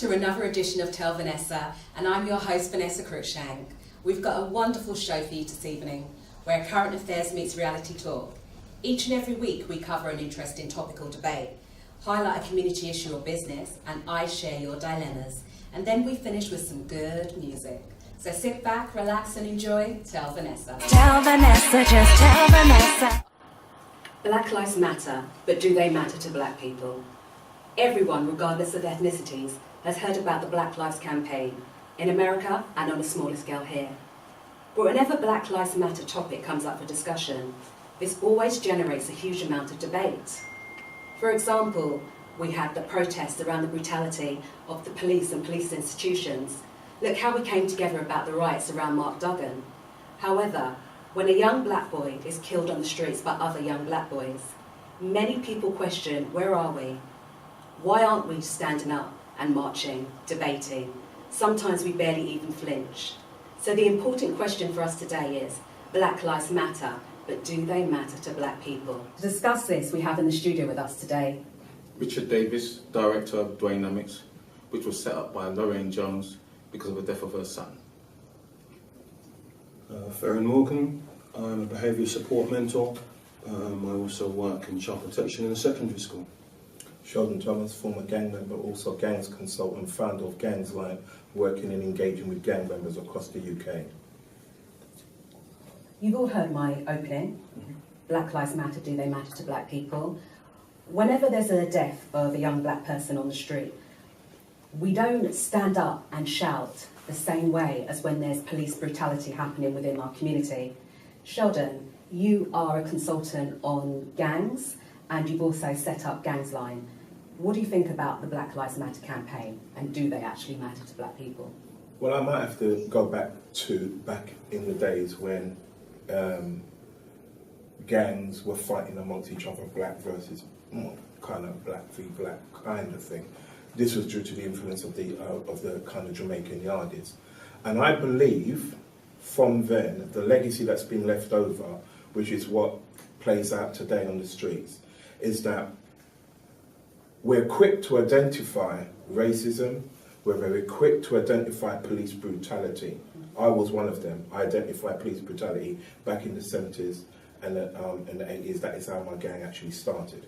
to another edition of Tell Vanessa, and I'm your host Vanessa Cruikshank. We've got a wonderful show for you this evening, where current affairs meets reality talk. Each and every week we cover an interesting topical debate, highlight a community issue or business, and I share your dilemmas. And then we finish with some good music. So sit back, relax and enjoy Tell Vanessa. Tell Vanessa, just tell Vanessa. Black lives matter, but do they matter to black people? Everyone, regardless of ethnicities, has heard about the Black Lives campaign, in America and on a smaller scale here. But whenever Black Lives Matter topic comes up for discussion, this always generates a huge amount of debate. For example, we had the protests around the brutality of the police and police institutions. Look how we came together about the riots around Mark Duggan. However, when a young black boy is killed on the streets by other young black boys, many people question, where are we? Why aren't we standing up and marching, debating? Sometimes we barely even flinch. So the important question for us today is, Black lives matter, but do they matter to black people? To discuss this, we have in the studio with us today Richard Davis, Director of Dwaynamics, which was set up by Lorraine Jones because of the death of her son. Farron Morgan, I'm a behaviour support mentor. I also work in child protection in a secondary school. Sheldon Thomas, former gang member, also gangs consultant, founder of Gangsline, working and engaging with gang members across the UK. You've all heard my opening. Black lives matter, do they matter to black people? Whenever there's a death of a young black person on the street, we don't stand up and shout the same way as when there's police brutality happening within our community. Sheldon, you are a consultant on gangs and you've also set up Gangsline. What do you think about the Black Lives Matter campaign and do they actually matter to black people? Well, I might have to go back in the days when gangs were fighting amongst each other, black versus kind of black v black kind of thing. This was due to the influence of the kind of Jamaican Yardies. And I believe from then, the legacy that's been left over, which is what plays out today on the streets, is that we're quick to identify racism, we're very quick to identify police brutality. I was one of them. I identified police brutality back in the 70s and in the 80s. That is how my gang actually started.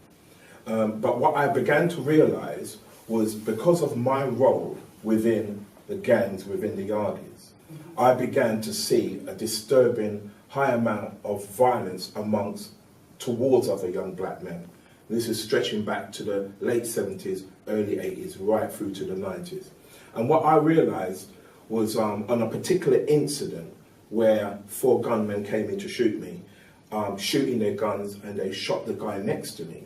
But what I began to realise was because of my role within the gangs, within the Yardies, I began to see a disturbing high amount of violence towards other young black men. This is stretching back to the late 70s, early 80s, right through to the 90s. And what I realised was on a particular incident where 4 gunmen came in to shoot me, shooting their guns, and they shot the guy next to me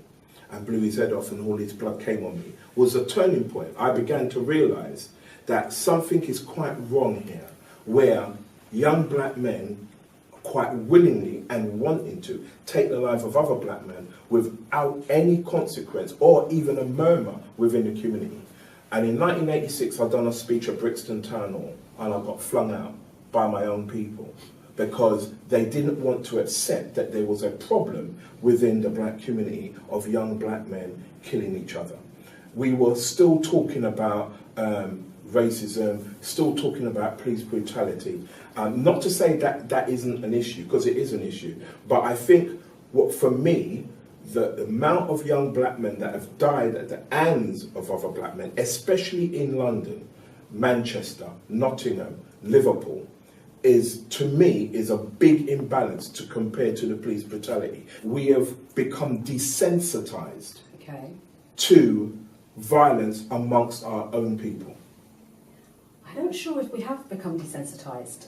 and blew his head off and all his blood came on me, was a turning point. I began to realise that something is quite wrong here, where young black men quite willingly and wanting to take the life of other black men without any consequence or even a murmur within the community. And in 1986, I'd done a speech at Brixton Town Hall and I got flung out by my own people because they didn't want to accept that there was a problem within the black community of young black men killing each other. We were still talking about racism, still talking about police brutality. Not to say that that isn't an issue, because it is an issue, but I think for me, the amount of young black men that have died at the hands of other black men, especially in London, Manchester, Nottingham, Liverpool, to me, is a big imbalance to compare to the police brutality. We have become desensitized to violence amongst our own people. I'm not sure if we have become desensitized.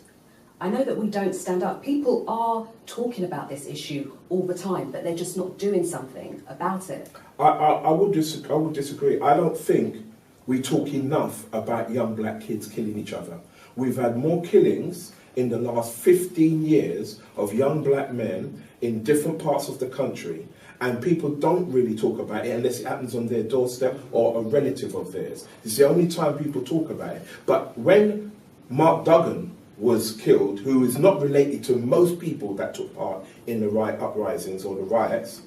I know that we don't stand up. People are talking about this issue all the time, but they're just not doing something about it. I would disagree. I don't think we talk enough about young black kids killing each other. We've had more killings in the last 15 years of young black men in different parts of the country, and people don't really talk about it unless it happens on their doorstep or a relative of theirs. It's the only time people talk about it. But when Mark Duggan was killed, who is not related to most people that took part in the uprisings or the riots,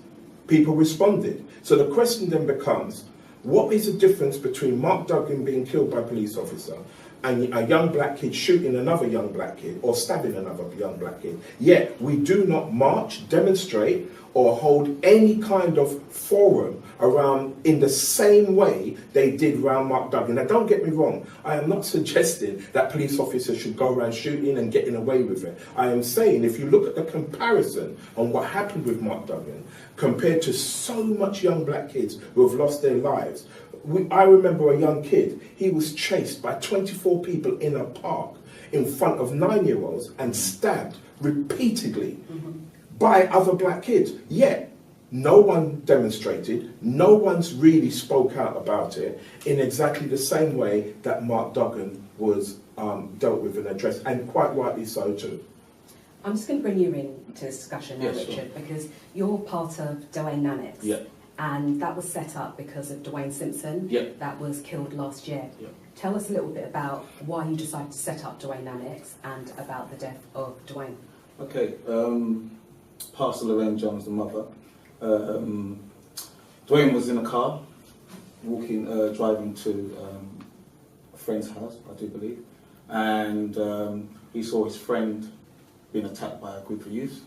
people responded. So the question then becomes, What is the difference between Mark Duggan being killed by a police officer and a young black kid shooting another young black kid or stabbing another young black kid? Yet we do not march, demonstrate, or hold any kind of forum around in the same way they did around Mark Duggan. Now, don't get me wrong. I am not suggesting that police officers should go around shooting and getting away with it. I am saying if you look at the comparison on what happened with Mark Duggan compared to so much young black kids who have lost their lives. I remember a young kid, he was chased by 24 people in a park in front of 9-year-olds and stabbed repeatedly by other black kids. Yet, no one demonstrated, no one's really spoke out about it in exactly the same way that Mark Duggan was dealt with and addressed, and quite rightly so too. I'm just going to bring you into this discussion now, Yes, Richard, because you're part of Dwaynamics. Yeah. And that was set up because of Dwayne Simpson, Yeah. that was killed last year. Yeah. Tell us a little bit about why you decided to set up Dwaynamics and about the death of Dwayne. Okay, Pastor Lorraine Jones, the mother. Dwayne was in a car, driving to a friend's house, I do believe, and he saw his friend being attacked by a group of youth.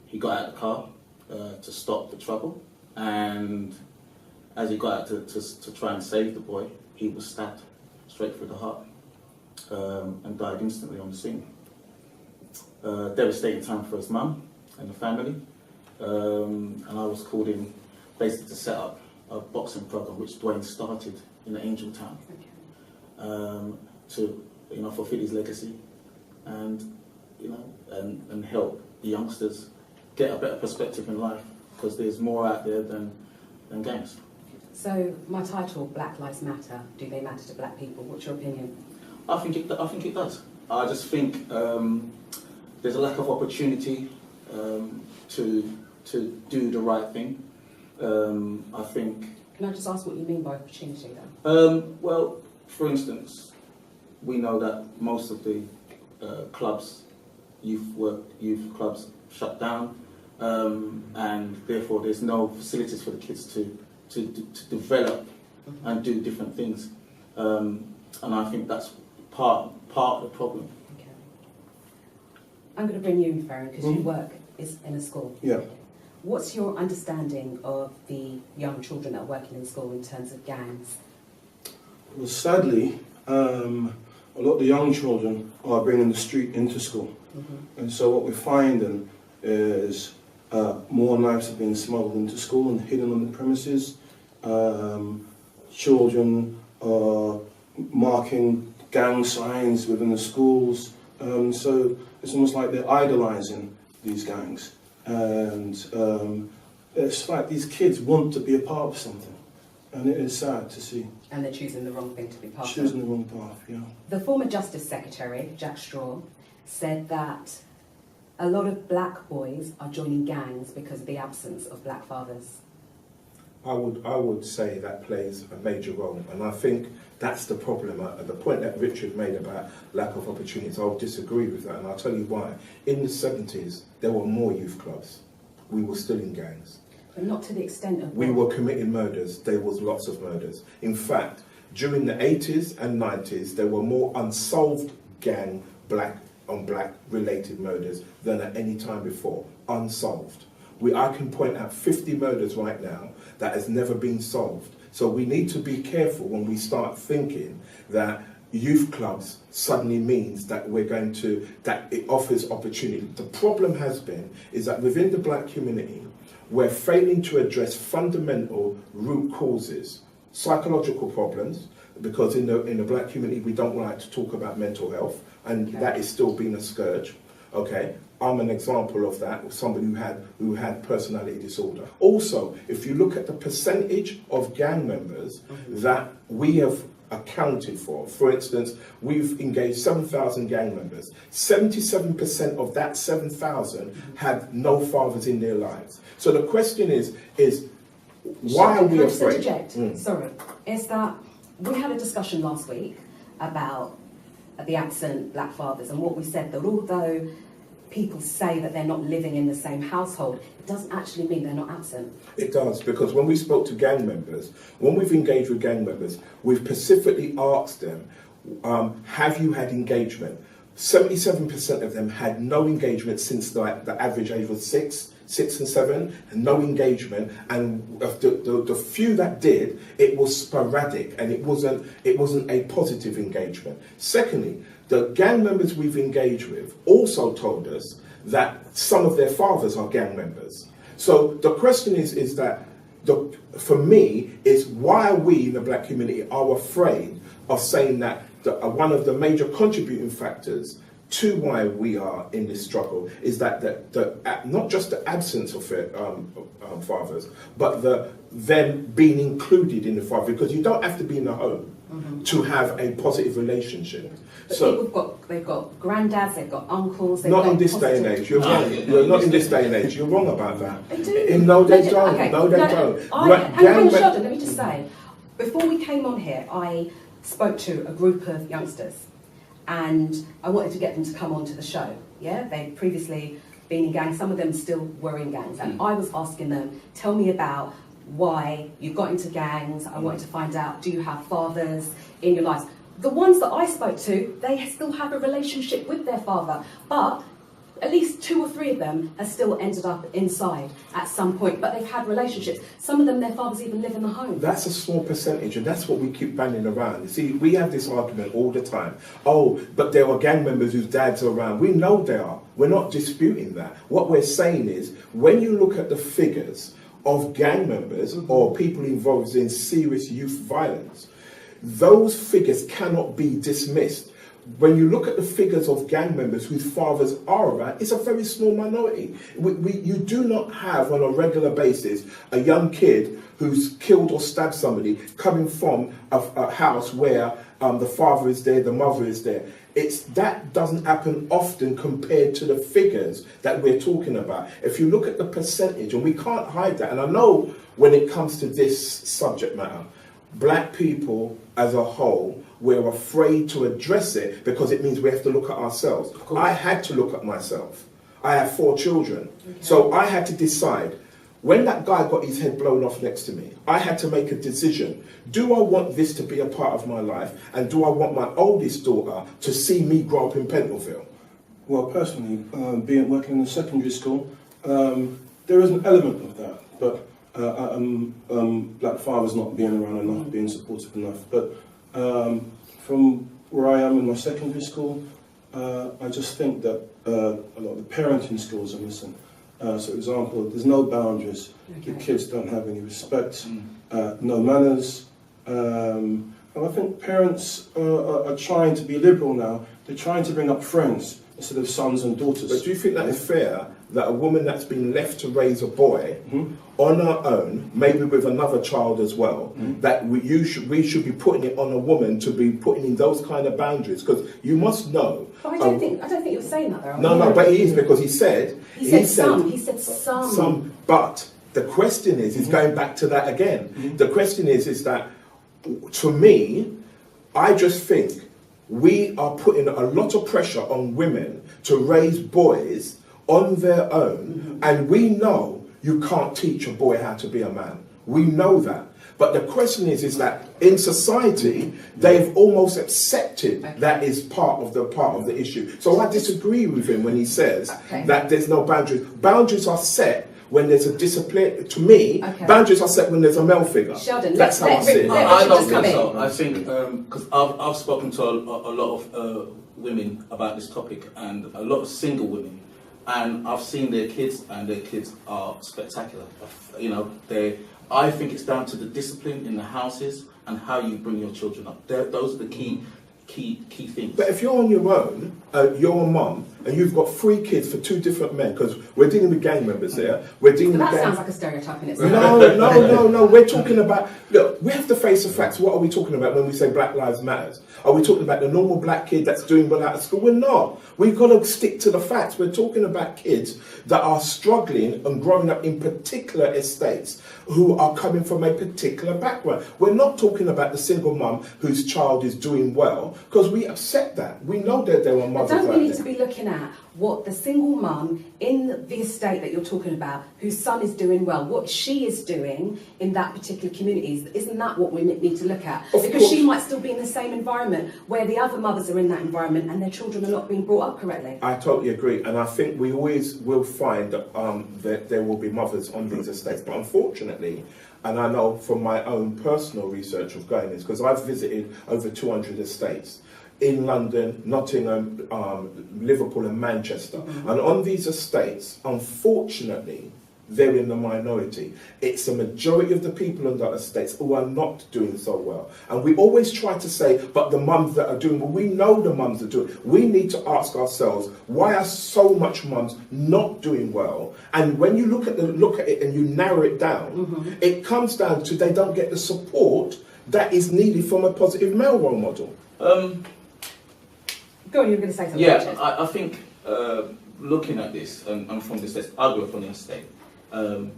He got out of the car to stop the trouble, and as he got out to try and save the boy, he was stabbed straight through the heart and died instantly on the scene. Devastating time for his mum and the family, and I was called in basically to set up a boxing program which Dwayne started in Angel Town to fulfill his legacy and and help the youngsters get a better perspective in life, because there's more out there than gangs. So my title, Black Lives Matter, do they matter to black people? What's your opinion? I think it does. I just think there's a lack of opportunity to do the right thing. I think. Can I just ask what you mean by opportunity then? Well, for instance, we know that most of the clubs, youth clubs, shut down, and therefore there's no facilities for the kids to develop and do different things, and I think that's part of the problem. Okay. I'm going to bring you in, Farron, because you work in a school. Yeah. What's your understanding of the young children that are working in school in terms of gangs? Well, sadly, a lot of the young children are bringing the street into school. And so what we're finding is more knives are being smuggled into school and hidden on the premises. Children are marking gang signs within the schools. So it's almost like they're idolizing these gangs. And it's like these kids want to be a part of something. And it is sad to see. And they're choosing the wrong thing to be part of. Choosing the wrong path, yeah. The former Justice Secretary, Jack Straw, said that a lot of black boys are joining gangs because of the absence of black fathers. I would say that plays a major role, and I think that's the problem. The point that Richard made about lack of opportunities, I'll disagree with that, and I'll tell you why. In the 70s, there were more youth clubs. We were still in gangs. But not to the extent of... We were committing murders. There was lots of murders. In fact, during the 80s and 90s, there were more unsolved gang black on black related murders than at any time before. Unsolved. I can point out 50 murders right now that has never been solved. So we need to be careful when we start thinking that youth clubs suddenly means that that it offers opportunity. The problem has been is that within the black community, we're failing to address fundamental root causes, psychological problems, because in the black community we don't like to talk about mental health, and that is still being a scourge. Okay, I'm an example of that, somebody who had personality disorder. Also, if you look at the percentage of gang members that we have accounted for instance, we've engaged 7,000 gang members. 77% of that 7,000 had no fathers in their lives. So the question is why are we afraid? Sorry, is that we had a discussion last week about the absent black fathers, and what we said that although people say that they're not living in the same household, it doesn't actually mean they're not absent. It does, because when we spoke to gang members, when we've engaged with gang members, we've specifically asked them, have you had engagement? 77% of them had no engagement since the average age was 6 and 7, and no engagement. And of the few that did, it was sporadic, and it wasn't a positive engagement. Secondly, the gang members we've engaged with also told us that some of their fathers are gang members. So the question is that, for me, is why we in the black community are afraid of saying that one of the major contributing factors to why we are in this struggle is that not just the absence of fathers, but them being included in the father, because you don't have to be in the home to have a positive relationship. But So they've got granddads, they've got uncles. not in this day and age. You're wrong. You're not in this day and age. You're wrong about that. They do. No, they don't. Okay. No, they don't. Hang on, Sheldon, let me just say, before we came on here, I spoke to a group of youngsters, and I wanted to get them to come onto the show. Yeah, they'd previously been in gangs. Some of them still were in gangs, and I was asking them, tell me about why you got into gangs. I wanted to find out, do you have fathers in your lives? The ones that I spoke to, they still have a relationship with their father, but at least 2 or 3 of them have still ended up inside at some point, but they've had relationships. Some of them, their fathers even live in the home. That's a small percentage, and that's what we keep banging around. You see, we have this argument all the time. Oh, but there are gang members whose dads are around. We know they are. We're not disputing that. What we're saying is, when you look at the figures of gang members or people involved in serious youth violence, those figures cannot be dismissed. When you look at the figures of gang members whose fathers are around, it's a very small minority. You do not have on a regular basis a young kid who's killed or stabbed somebody coming from a house where the father is there, the mother is there. That doesn't happen often compared to the figures that we're talking about. If you look at the percentage, and we can't hide that, and I know when it comes to this subject matter, black people as a whole, we're afraid to address it because it means we have to look at ourselves. I had to look at myself. I have 4 children. Okay. So I had to decide, when that guy got his head blown off next to me, I had to make a decision. Do I want this to be a part of my life? And do I want my oldest daughter to see me grow up in Pentonville? Well, personally, working in a secondary school, there is an element of that, but black fathers not being around enough, being supportive enough. But from where I am in my secondary school, I just think that a lot of the parenting skills are missing. So, for example, there's no boundaries. Okay. The kids don't have any respect, no manners. And I think parents are trying to be liberal now. They're trying to bring up friends instead of sons and daughters. But do you think that is fair, that a woman that's been left to raise a boy on her own, maybe with another child as well, that we should be putting it on a woman to be putting in those kind of boundaries? Because you must know. But I don't think he was saying that though. No, but he is, because he said some. Some. But the question is going back to that again. The question is that, to me, I just think we are putting a lot of pressure on women to raise boys on their own, and we know you can't teach a boy how to be a man. We know that. But the question is that in society, they've almost accepted that is part of the issue. So I disagree with him when he says that there's no boundaries. Boundaries are set when there's a discipline. To me, boundaries are set when there's a male figure. Sheldon, that's how I see it. I don't think so. I think, because I've spoken to a lot of women about this topic, and a lot of single women, and I've seen their kids, and their kids are spectacular. I think it's down to the discipline in the houses and how you bring your children up. Those are the key things. But if you're on your own, you're a mum, and you've got 3 kids for 2 different men, because we're dealing with gang members here. That sounds like a stereotype in itself. No. We're talking about, look, we have to face the facts. What are we talking about when we say Black Lives Matter? Are we talking about the normal black kid that's doing well out of school? We're not. We've got to stick to the facts. We're talking about kids that are struggling and growing up in particular estates who are coming from a particular background. We're not talking about the single mum whose child is doing well, because we accept that. We know that there are mothers out there. Don't we need to be looking at what the single mum in the estate that you're talking about, whose son is doing well, what she is doing in that particular community, isn't that what we need to look at? Of Because course. she might still be in the same environment where the other mothers are in that environment and their children are not being brought up correctly. I totally agree, and I think we always will find that there will be mothers on these estates, but unfortunately, and I know from my own personal research of going this, because I've visited over 200 estates in London, Nottingham, Liverpool and Manchester, and on these estates, unfortunately, they're in the minority. It's the majority of the people on the estates who are not doing so well. And we always try to say, but the mums that are doing well, we know the mums are doing. We need to ask ourselves, why are so much mums not doing well? And when you look at it and you narrow it down, it comes down to they don't get the support that is needed from a positive male role model. Go on, you were going to say something. Yeah, Richard. I think looking at this, and I'm from the estate, I grew up on the estate, and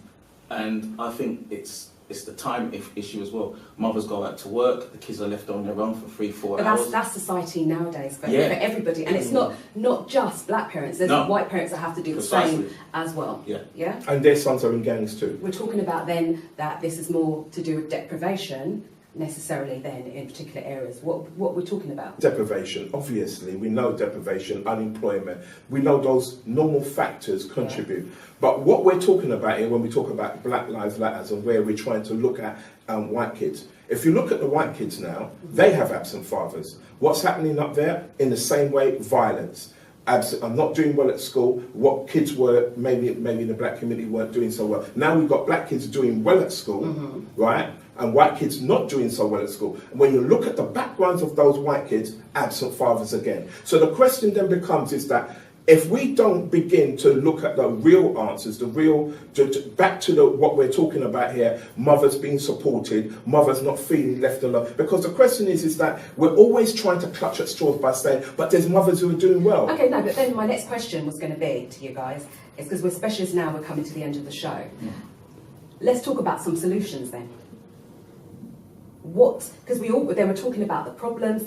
I think it's the time issue as well. Mothers go out to work, the kids are left on their own for 3-4 But hours. that's society nowadays for Yeah. everybody, and it's not just black parents. There's No. white parents that have to do the Precisely. same as well. Yeah. Yeah. And their sons are in gangs too. We're talking about then that this is more to do with deprivation necessarily then in particular areas. What we're talking about. Deprivation, obviously, we know deprivation, unemployment, we know those normal factors contribute. But what we're talking about here when we talk about Black Lives Matter and where we're trying to look at white kids, if you look at the white kids now, they have absent fathers. What's happening up there? In the same way, violence. I'm not doing well at school. What kids were, maybe in the black community weren't doing so well. Now we've got black kids doing well at school, right? And white kids not doing so well at school. And when you look at the backgrounds of those white kids, absent fathers again. So the question then becomes is that if we don't begin to look at the real answers, back to what we're talking about here, mothers being supported, mothers not feeling left alone. Because the question is that we're always trying to clutch at straws by saying, but there's mothers who are doing well. Okay, no, but then my next question was going to be to you guys, is because we're specialists now, we're coming to the end of the show. Let's talk about some solutions then. Because they were talking about the problems.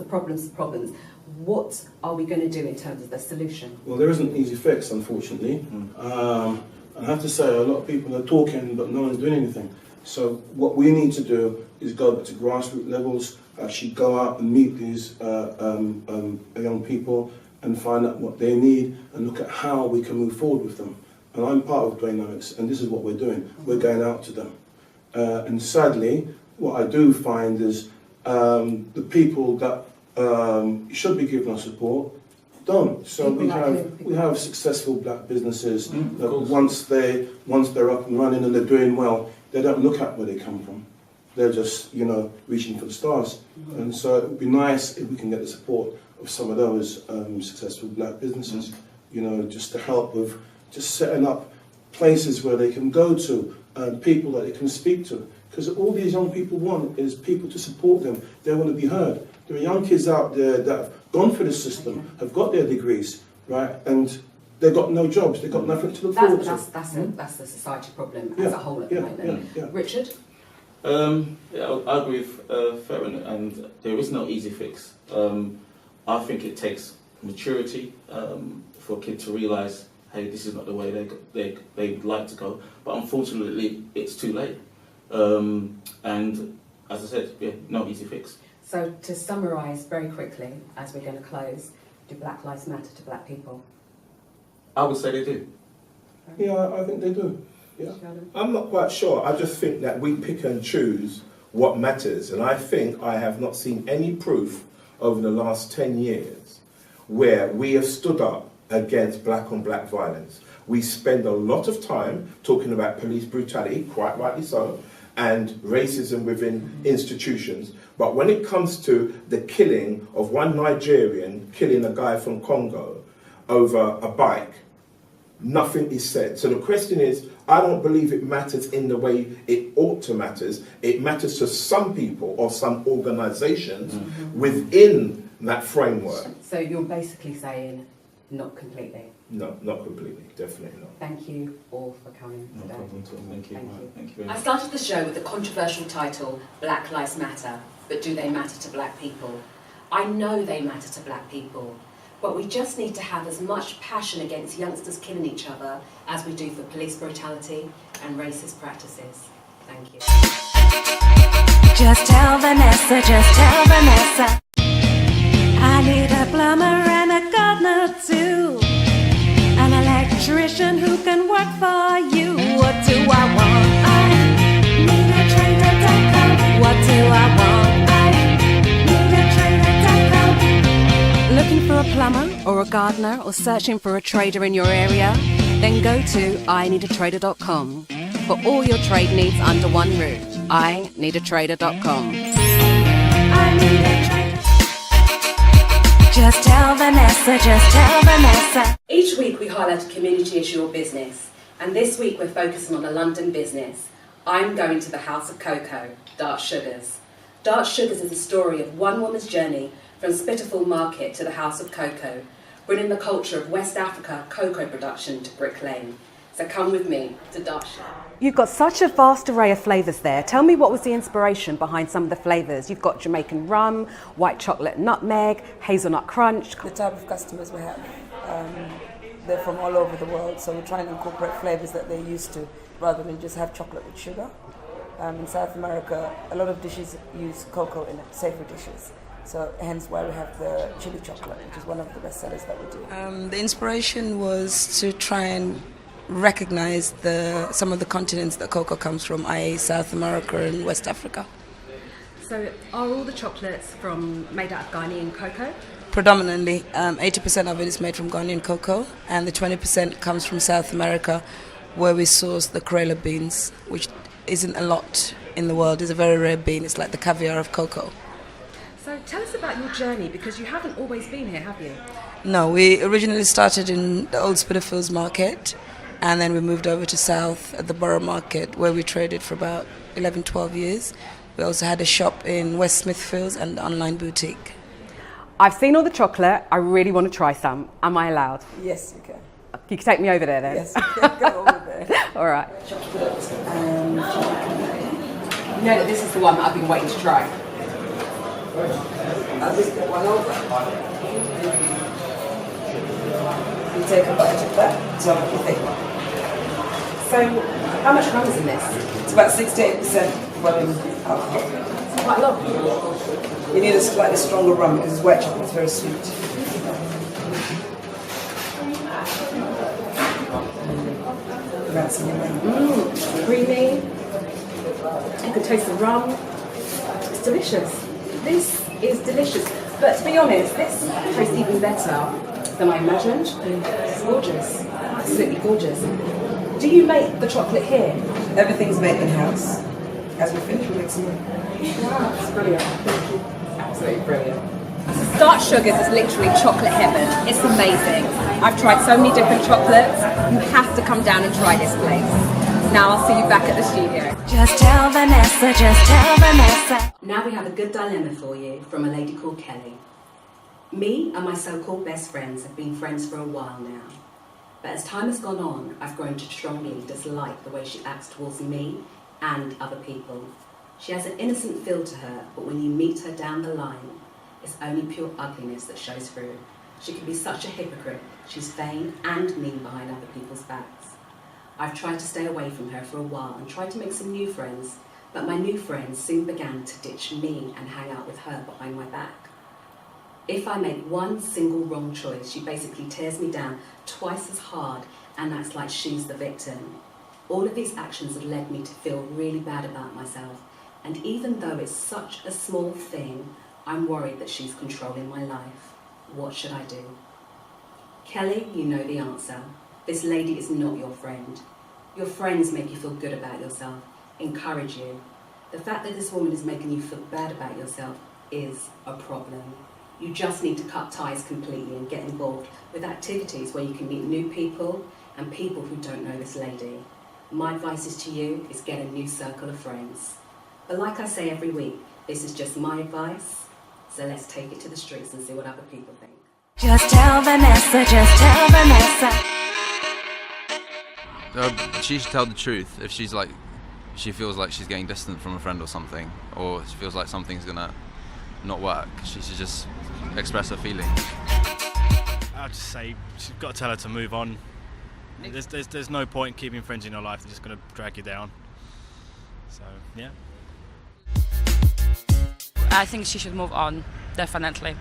What are we going to do in terms of the solution? Well, there isn't an easy fix, unfortunately. I have to say, a lot of people are talking, but no one's doing anything. So what we need to do is go back to grassroots levels, actually go out and meet these young people and find out what they need and look at how we can move forward with them. And I'm part of Dwaynamics, and this is what we're doing. We're going out to them. And sadly, what I do find is the people that should be given us support don't. So we have successful black businesses that once they're up and running and they're doing well, they don't look at where they come from. They're just reaching for the stars. And so it would be nice if we can get the support of some of those successful black businesses. Just to help with just setting up places where they can go to and people that they can speak to. Because all these young people want is people to support them. They want to be heard. There are young kids out there that have gone through the system, have got their degrees, right, and they've got no jobs. They've got nothing to look forward to. That's the society problem as a whole at the moment. Richard? I agree with Farron, and there is no easy fix. I think it takes maturity for a kid to realise, hey, this is not the way they would like to go. But unfortunately, it's too late. And as I said, no easy fix. So to summarise very quickly, as we're going to close, do Black Lives Matter to black people? I would say they do. Yeah, I think they do. Yeah. I'm not quite sure. I just think that we pick and choose what matters. And I think I have not seen any proof over the last 10 years where we have stood up against black on black violence. We spend a lot of time talking about police brutality, quite rightly so, and racism within institutions. But when it comes to the killing of one Nigerian killing a guy from Congo over a bike, nothing is said. So the question is, I don't believe it matters in the way it ought to matter. It matters to some people or some organisations within that framework. So you're basically saying not completely? No, not completely, definitely not. Thank you all for coming No today. problem at all. Thank you. Thank you very I much. started the show with the controversial title, Black Lives Matter, but do they matter to black people? I know they matter to black people, But we just need to have as much passion against youngsters killing each other as we do for police brutality and racist practices. Thank you. Just tell Vanessa, just tell Vanessa. I need a plumber and a gardener too. An electrician who can work for you. What do I want? I need a trader.com. What do I want? I need a trader.com. Looking for a plumber or a gardener or searching for a trader in your area? Then go to ineedatrader.com for all your trade needs under one roof. ineedatrader.com. I need a trader. Just tell Vanessa, just tell Vanessa. Each week we highlight a community issue or business, and this week we're focusing on a London business. I'm going to the House of Cocoa, Dark Sugars. Dark Sugars is a story of one woman's journey from Spitalfields Market to the House of Cocoa, bringing the culture of West Africa cocoa production to Brick Lane. So come with me to Dark Sugars. You've got such a vast array of flavours there. Tell me, what was the inspiration behind some of the flavours? You've got Jamaican rum, white chocolate nutmeg, hazelnut crunch. The type of customers we have, they're from all over the world, so we're trying to incorporate flavours that they're used to rather than just have chocolate with sugar. In South America, a lot of dishes use cocoa in it, savoury dishes. So hence why we have the chili chocolate, which is one of the best sellers that we do. The inspiration was to try and recognize some of the continents that cocoa comes from, i.e. South America and West Africa. So are all the chocolates made out of Ghanaian cocoa? Predominantly, 80% of it is made from Ghanaian cocoa, and the 20% comes from South America, where we source the Cruella beans, which isn't a lot in the world. It's a very rare bean. It's like the caviar of cocoa. So tell us about your journey, because you haven't always been here, have you? No, we originally started in the old Spitalfields Market, and then we moved over to South at the Borough Market, where we traded for about 11, 12 years. We also had a shop in West Smithfields and an online boutique. I've seen all the chocolate. I really want to try some. Am I allowed? Yes, you can. You can take me over there then? Yes, you can go over there. All right. Chocolate and You know that this is the one that I've been waiting to try. I'll just get one over. You take a bite of that, so what do you think? So, how much rum is in this? It's about 6 to 8% volume alcohol. It's quite a lot. You need a slightly stronger rum because white chocolate is very sweet. That's in your rum. It's creamy. You can taste the rum. It's delicious. This is delicious. But to be honest, this tastes even better than I imagined. It's gorgeous. Absolutely gorgeous. Do you make the chocolate here? Everything's made in-house. As we finish, we'll make some more. Wow, it's brilliant. Absolutely brilliant. Dark Sugars is literally chocolate heaven. It's amazing. I've tried so many different chocolates. You have to come down and try this place. Now I'll see you back at the studio. Just tell Vanessa, just tell Vanessa. Now we have a good dilemma for you from a lady called Kelly. Me and my so-called best friends have been friends for a while now. But as time has gone on, I've grown to strongly dislike the way she acts towards me and other people. She has an innocent feel to her, but when you meet her down the line, it's only pure ugliness that shows through. She can be such a hypocrite. She's vain and mean behind other people's backs. I've tried to stay away from her for a while and tried to make some new friends, but my new friends soon began to ditch me and hang out with her behind my back. If I make one single wrong choice, she basically tears me down twice as hard and acts like she's the victim. All of these actions have led me to feel really bad about myself, and even though it's such a small thing, I'm worried that she's controlling my life. What should I do? Kelly, you know the answer. This lady is not your friend. Your friends make you feel good about yourself, encourage you. The fact that this woman is making you feel bad about yourself is a problem. You just need to cut ties completely and get involved with activities where you can meet new people and people who don't know this lady. My advice is to you is get a new circle of friends. But like I say every week, this is just my advice, so let's take it to the streets and see what other people think. Just tell Vanessa, just tell Vanessa. She should tell the truth if she feels like she's getting distant from a friend or something, or she feels like something's gonna not work. She should just express her feelings. I'd just say she's got to tell her to move on. There's no point keeping friends in your life. They're just going to drag you down. So, yeah. I think she should move on, definitely.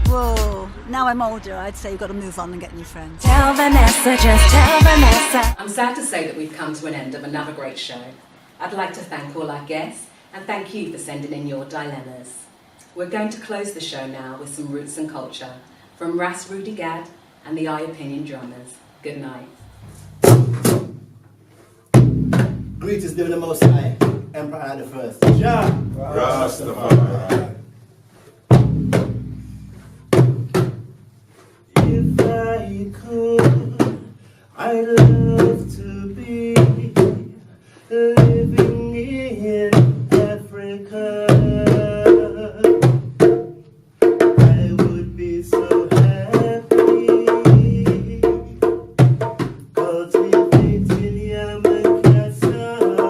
Well, now I'm older, I'd say you've got to move on and get new friends. Tell Vanessa, just tell Vanessa. I'm sad to say that we've come to an end of another great show. I'd like to thank all our guests and thank you for sending in your dilemmas. We're going to close the show now with some roots and culture from Ras Rudy Gad and the I Opinion Drummers. Good night. Greetings to the Most High, Emperor the First. Jah Rastafari. If I could, I'd love to be living in Africa. I would be so happy, cultivating yam and cassava.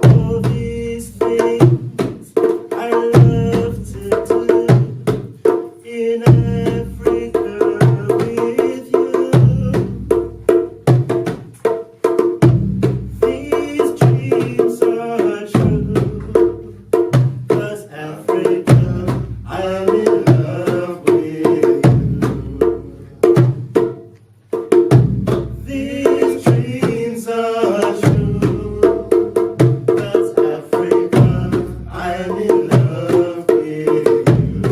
All these things I love to do in Africa with you. These dreams are true, 'cause Africa, I'm in love with you. These dreams are true, 'cause Africa, I'm in love with you.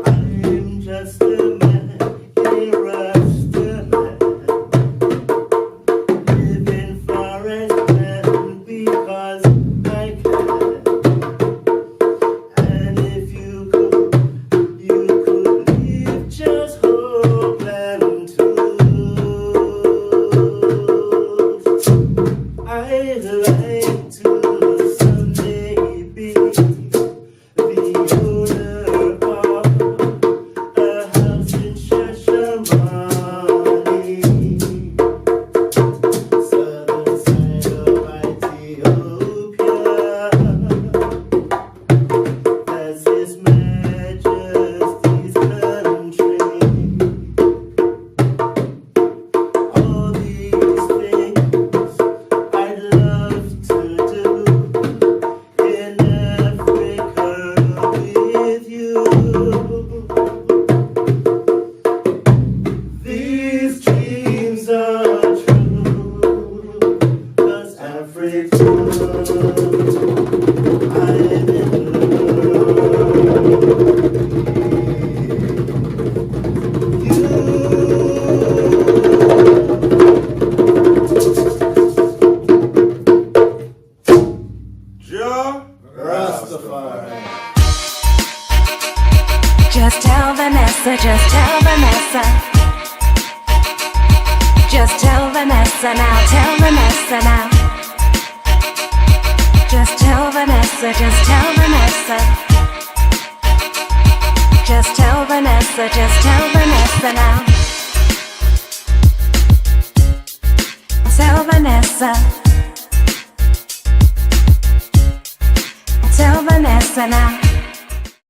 I'm just a man, a Rastaman, living forest man because I can. And if you could live just hope and truth. I'd like to someday be the owner of a house in Shashamane, southern side of Ethiopia. That's His Majesty's country. All these things I'd love to do in Africa with you. These dreams are true, 'cause Africa, I'm in Jah Rastafari. Just tell Vanessa, just tell Vanessa. Just tell Vanessa now, tell Vanessa now. Just tell Vanessa, just tell Vanessa. Just tell Vanessa, just tell Vanessa now. Tell Vanessa. Tell Vanessa now.